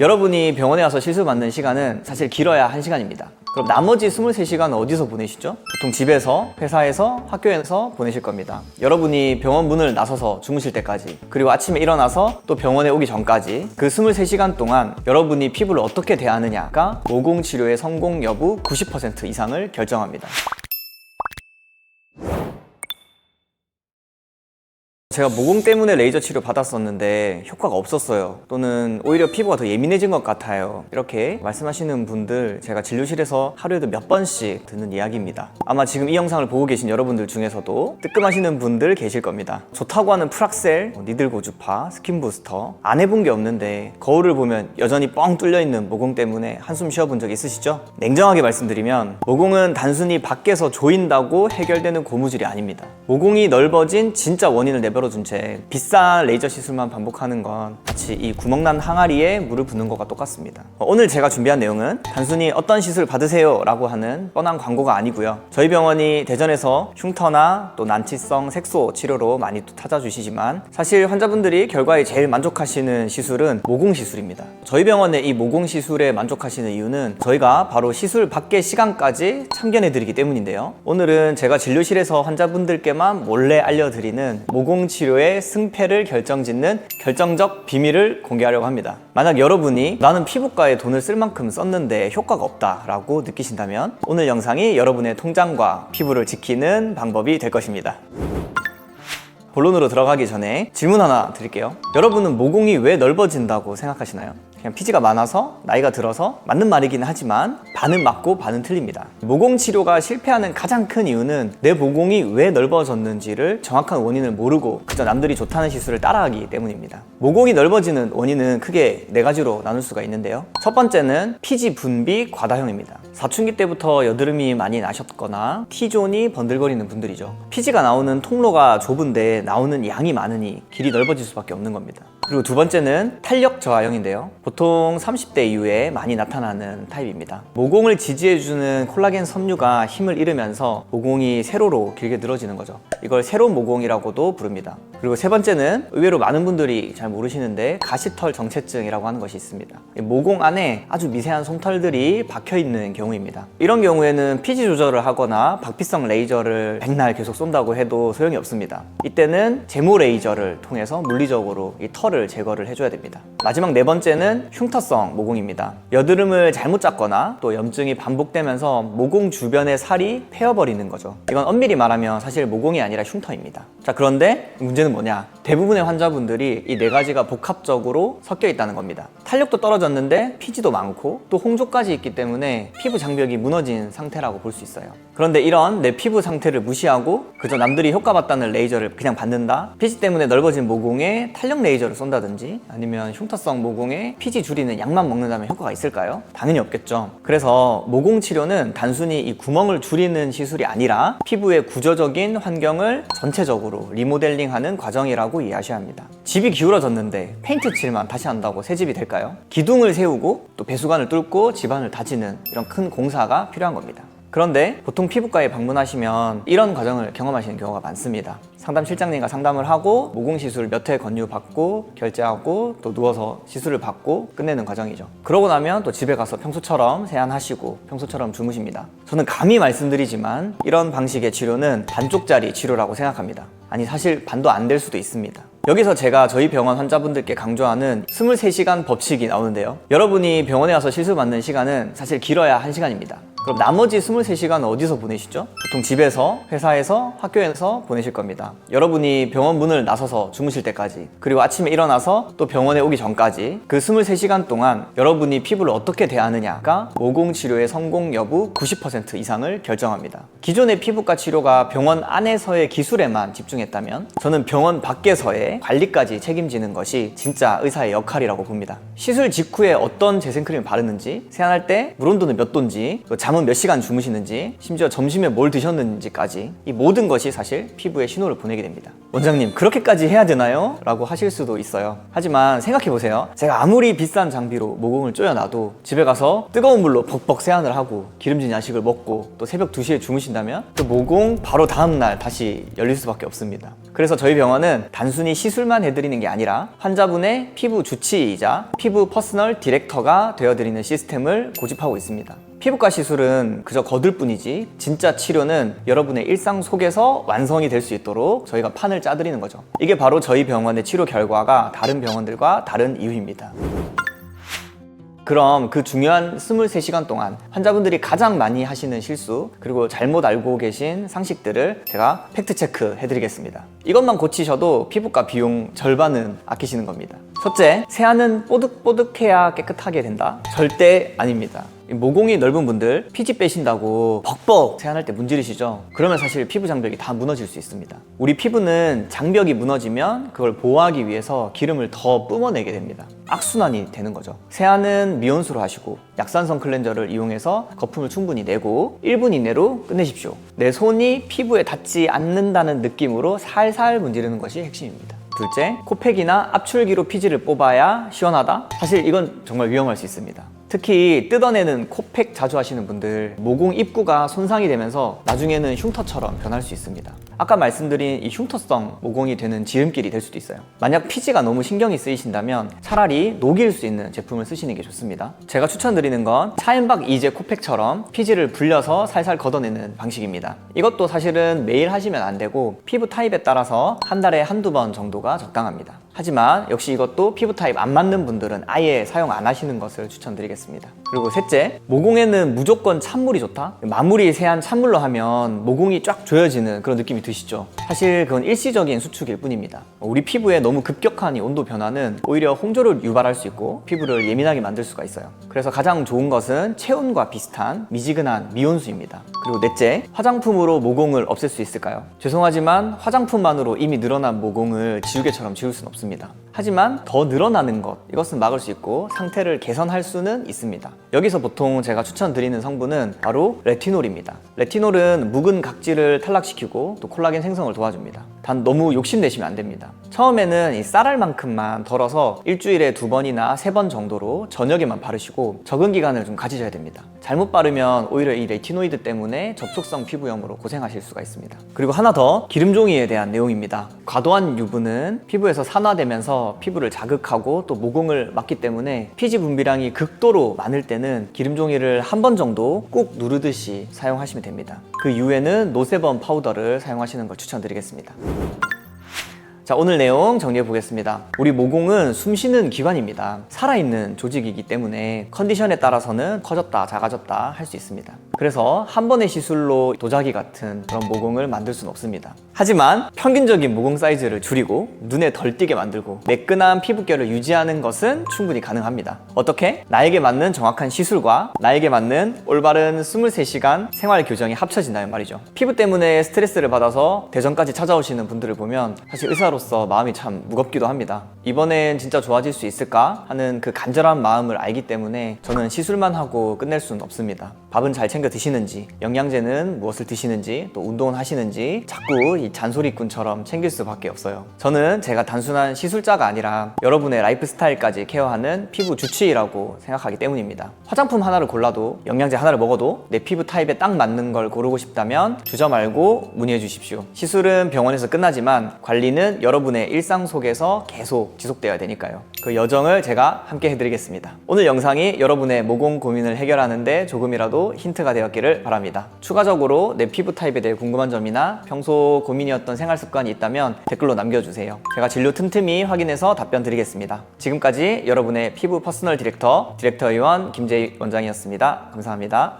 여러분이 병원에 와서 시술 받는 시간은 사실 길어야 1시간입니다. 그럼 나머지 23시간은 어디서 보내시죠? 보통 집에서, 회사에서, 학교에서 보내실 겁니다. 여러분이 병원 문을 나서서 주무실 때까지, 그리고 아침에 일어나서 또 병원에 오기 전까지 그 23시간 동안 여러분이 피부를 어떻게 대하느냐가 모공 치료의 성공 여부 90% 이상을 결정합니다. 제가 모공 때문에 레이저 치료 받았었는데 효과가 없었어요. 또는 오히려 피부가 더 예민해진 것 같아요. 이렇게 말씀하시는 분들 제가 진료실에서 하루에도 몇 번씩 듣는 이야기입니다. 아마 지금 이 영상을 보고 계신 여러분들 중에서도 뜨끔하시는 분들 계실 겁니다. 좋다고 하는 프락셀, 니들 고주파, 스킨 부스터 안 해본 게 없는데 거울을 보면 여전히 뻥 뚫려있는 모공 때문에 한숨 쉬어본 적 있으시죠? 냉정하게 말씀드리면 모공은 단순히 밖에서 조인다고 해결되는 고무줄이 아닙니다. 모공이 넓어진 진짜 원인을 내버려둔 채 비싼 레이저 시술만 반복하는 건 마치 이 구멍난 항아리에 물을 붓는 것과 똑같습니다. 오늘 제가 준비한 내용은 단순히 어떤 시술 받으세요 라고 하는 뻔한 광고가 아니고요. 저희 병원이 대전에서 흉터나 또 난치성 색소 치료로 많이 또 찾아주시지만 사실 환자분들이 결과에 제일 만족하시는 시술은 모공 시술입니다. 저희 병원의 이 모공 시술에 만족하시는 이유는 저희가 바로 시술 받게 시간까지 참견해 드리기 때문인데요. 오늘은 제가 진료실에서 환자분들께만 몰래 알려드리는 모공 치료의 승패를 결정짓는 결정적 비밀을 공개하려고 합니다. 만약 여러분이 나는 피부과에 돈을 쓸 만큼 썼는데 효과가 없다라고 느끼신다면 오늘 영상이 여러분의 통장과 피부를 지키는 방법이 될 것입니다. 본론으로 들어가기 전에 질문 하나 드릴게요. 여러분은 모공이 왜 넓어진다고 생각하시나요? 그냥 피지가 많아서, 나이가 들어서 맞는 말이긴 하지만 반은 맞고 반은 틀립니다. 모공 치료가 실패하는 가장 큰 이유는 내 모공이 왜 넓어졌는지를 정확한 원인을 모르고 그저 남들이 좋다는 시술을 따라하기 때문입니다. 모공이 넓어지는 원인은 크게 4가지로 나눌 수가 있는데요. 첫 번째는 피지 분비 과다형입니다. 사춘기 때부터 여드름이 많이 나셨거나 T존이 번들거리는 분들이죠. 피지가 나오는 통로가 좁은데 나오는 양이 많으니 길이 넓어질 수밖에 없는 겁니다. 그리고 두 번째는 탄력 저하형인데요. 보통 30대 이후에 많이 나타나는 타입입니다. 모공을 지지해주는 콜라겐 섬유가 힘을 잃으면서 모공이 세로로 길게 늘어지는 거죠. 이걸 세로 모공이라고도 부릅니다. 그리고 세 번째는 의외로 많은 분들이 잘 모르시는데 가시털 정체증이라고 하는 것이 있습니다. 모공 안에 아주 미세한 솜털들이 박혀있는 경우입니다. 이런 경우에는 피지 조절을 하거나 박피성 레이저를 백날 계속 쏜다고 해도 소용이 없습니다. 이때는 제모 레이저를 통해서 물리적으로 이 털을 제거를 해줘야 됩니다. 마지막 4번째는 흉터성 모공입니다. 여드름을 잘못 잡거나 또 염증이 반복되면서 모공 주변의 살이 패여버리는 거죠. 이건 엄밀히 말하면 사실 모공이 아니라 흉터입니다. 자, 그런데 문제는 뭐냐? 대부분의 환자분들이 이 4가지가 복합적으로 섞여 있다는 겁니다. 탄력도 떨어졌는데 피지도 많고 또 홍조까지 있기 때문에 피부 장벽이 무너진 상태라고 볼 수 있어요. 그런데 이런 내 피부 상태를 무시하고 그저 남들이 효과봤다는 레이저를 그냥 받는다? 피지 때문에 넓어진 모공에 탄력 레이저를 쏜다든지 아니면 흉터성 모공에 피지 줄이는 약만 먹는다면 효과가 있을까요? 당연히 없겠죠. 그래서 모공 치료는 단순히 이 구멍을 줄이는 시술이 아니라 피부의 구조적인 환경을 전체적으로 리모델링하는 과정이라고 이해하셔야 합니다. 집이 기울어졌는데 페인트 칠만 다시 한다고 새 집이 될까요? 기둥을 세우고 또 배수관을 뚫고 집안을 다지는 이런 큰 공사가 필요한 겁니다. 그런데 보통 피부과에 방문하시면 이런 과정을 경험하시는 경우가 많습니다. 상담 실장님과 상담을 하고 모공 시술 몇 회 권유받고 결제하고 또 누워서 시술을 받고 끝내는 과정이죠. 그러고 나면 또 집에 가서 평소처럼 세안하시고 평소처럼 주무십니다. 저는 감히 말씀드리지만 이런 방식의 치료는 반쪽짜리 치료라고 생각합니다. 아니, 사실 반도 안 될 수도 있습니다. 여기서 제가 저희 병원 환자분들께 강조하는 23시간 법칙이 나오는데요. 여러분이 병원에 와서 시술 받는 시간은 사실 길어야 1시간입니다. 그럼 나머지 23시간은 어디서 보내시죠? 보통 집에서, 회사에서, 학교에서 보내실 겁니다. 여러분이 병원 문을 나서서 주무실 때까지, 그리고 아침에 일어나서 또 병원에 오기 전까지 그 23시간 동안 여러분이 피부를 어떻게 대하느냐가 모공 치료의 성공 여부 90% 이상을 결정합니다. 기존의 피부과 치료가 병원 안에서의 기술에만 집중했다면 저는 병원 밖에서의 관리까지 책임지는 것이 진짜 의사의 역할이라고 봅니다. 시술 직후에 어떤 재생크림을 바르는지, 세안할 때 물 온도는 몇 도인지, 잠 잠은 몇 시간 주무시는지, 심지어 점심에 뭘 드셨는지까지 이 모든 것이 사실 피부에 신호를 보내게 됩니다. 원장님, 그렇게까지 해야 되나요? 라고 하실 수도 있어요. 하지만 생각해보세요. 제가 아무리 비싼 장비로 모공을 조여놔도 집에 가서 뜨거운 물로 벅벅 세안을 하고 기름진 야식을 먹고 또 새벽 2시에 주무신다면 그 모공 바로 다음날 다시 열릴 수밖에 없습니다. 그래서 저희 병원은 단순히 시술만 해드리는 게 아니라 환자분의 피부 주치의이자 피부 퍼스널 디렉터가 되어드리는 시스템을 고집하고 있습니다. 피부과 시술은 그저 거들 뿐이지 진짜 치료는 여러분의 일상 속에서 완성이 될 수 있도록 저희가 판을 짜드리는 거죠. 이게 바로 저희 병원의 치료 결과가 다른 병원들과 다른 이유입니다. 그럼 그 중요한 23시간 동안 환자분들이 가장 많이 하시는 실수, 그리고 잘못 알고 계신 상식들을 제가 팩트체크 해드리겠습니다. 이것만 고치셔도 피부과 비용 절반은 아끼시는 겁니다. 첫째, 세안은 뽀득뽀득해야 깨끗하게 된다? 절대 아닙니다. 모공이 넓은 분들 피지 빼신다고 벅벅 세안할 때 문지르시죠? 그러면 사실 피부 장벽이 다 무너질 수 있습니다. 우리 피부는 장벽이 무너지면 그걸 보호하기 위해서 기름을 더 뿜어내게 됩니다. 악순환이 되는 거죠. 세안은 미온수로 하시고 약산성 클렌저를 이용해서 거품을 충분히 내고 1분 이내로 끝내십시오. 내 손이 피부에 닿지 않는다는 느낌으로 살살 문지르는 것이 핵심입니다. 둘째, 코팩이나 압출기로 피지를 뽑아야 시원하다? 사실 이건 정말 위험할 수 있습니다. 특히 뜯어내는 코팩 자주 하시는 분들, 모공 입구가 손상이 되면서 나중에는 흉터처럼 변할 수 있습니다. 아까 말씀드린 이 흉터성 모공이 되는 지름길이 될 수도 있어요. 만약 피지가 너무 신경이 쓰이신다면 차라리 녹일 수 있는 제품을 쓰시는 게 좋습니다. 제가 추천드리는 건 차앤박 이제 코팩처럼 피지를 불려서 살살 걷어내는 방식입니다. 이것도 사실은 매일 하시면 안 되고 피부 타입에 따라서 한 달에 한두 번 정도가 적당합니다. 하지만 역시 이것도 피부 타입 안 맞는 분들은 아예 사용 안 하시는 것을 추천드리겠습니다. 그리고 셋째, 모공에는 무조건 찬물이 좋다? 마무리 세안 찬물로 하면 모공이 쫙 조여지는 그런 느낌이 드시죠? 사실 그건 일시적인 수축일 뿐입니다. 우리 피부에 너무 급격한 이 온도 변화는 오히려 홍조를 유발할 수 있고 피부를 예민하게 만들 수가 있어요. 그래서 가장 좋은 것은 체온과 비슷한 미지근한 미온수입니다. 그리고 넷째, 화장품으로 모공을 없앨 수 있을까요? 죄송하지만 화장품만으로 이미 늘어난 모공을 지우개처럼 지울 수는 없습니다. 하지만 더 늘어나는 것, 이것은 막을 수 있고 상태를 개선할 수는 있습니다. 여기서 보통 제가 추천드리는 성분은 바로 레티놀입니다. 레티놀은 묵은 각질을 탈락시키고 또 콜라겐 생성을 도와줍니다. 단 너무 욕심내시면 안 됩니다. 처음에는 이 쌀알만큼만 덜어서 일주일에 2번이나 3번 정도로 저녁에만 바르시고 적응 기간을 좀 가지셔야 됩니다. 잘못 바르면 오히려 이 레티노이드 때문에 접촉성 피부염으로 고생하실 수가 있습니다. 그리고 하나 더, 기름종이에 대한 내용입니다. 과도한 유분은 피부에서 산화되면서 피부를 자극하고 또 모공을 막기 때문에 피지 분비량이 극도로 많을 때는 기름종이를 한 번 정도 꾹 누르듯이 사용하시면 됩니다. 그 이후에는 노세범 파우더를 사용하시는 걸 추천드리겠습니다. 자, 오늘 내용 정리해 보겠습니다. 우리 모공은 숨쉬는 기관입니다. 살아있는 조직이기 때문에 컨디션에 따라서는 커졌다 작아졌다 할 수 있습니다. 그래서 한 번의 시술로 도자기 같은 그런 모공을 만들 수는 없습니다. 하지만 평균적인 모공 사이즈를 줄이고 눈에 덜 띄게 만들고 매끈한 피부결을 유지하는 것은 충분히 가능합니다. 어떻게? 나에게 맞는 정확한 시술과 나에게 맞는 올바른 23시간 생활 교정이 합쳐진다면 말이죠. 피부 때문에 스트레스를 받아서 대전까지 찾아오시는 분들을 보면 사실 의사로서 마음이 참 무겁기도 합니다. 이번엔 진짜 좋아질 수 있을까 하는 그 간절한 마음을 알기 때문에 저는 시술만 하고 끝낼 수는 없습니다. 밥은 잘 챙겨 드시는지, 영양제는 무엇을 드시는지, 또 운동은 하시는지 자꾸 이 잔소리꾼처럼 챙길 수밖에 없어요. 저는 제가 단순한 시술자가 아니라 여러분의 라이프 스타일까지 케어하는 피부 주치의라고 생각하기 때문입니다. 화장품 하나를 골라도, 영양제 하나를 먹어도 내 피부 타입에 딱 맞는 걸 고르고 싶다면 주저 말고 문의해 주십시오. 시술은 병원에서 끝나지만 관리는 여러분의 일상 속에서 계속 지속되어야 되니까요. 그 여정을 제가 함께 해드리겠습니다. 오늘 영상이 여러분의 모공 고민을 해결하는 데 조금이라도 힌트가 되었기를 바랍니다. 추가적으로 내 피부 타입에 대해 궁금한 점이나 평소 고민이었던 생활 습관이 있다면 댓글로 남겨주세요. 제가 진료 틈틈이 확인해서 답변 드리겠습니다. 지금까지 여러분의 피부 퍼스널 디렉터 의원 김재익 원장이었습니다. 감사합니다.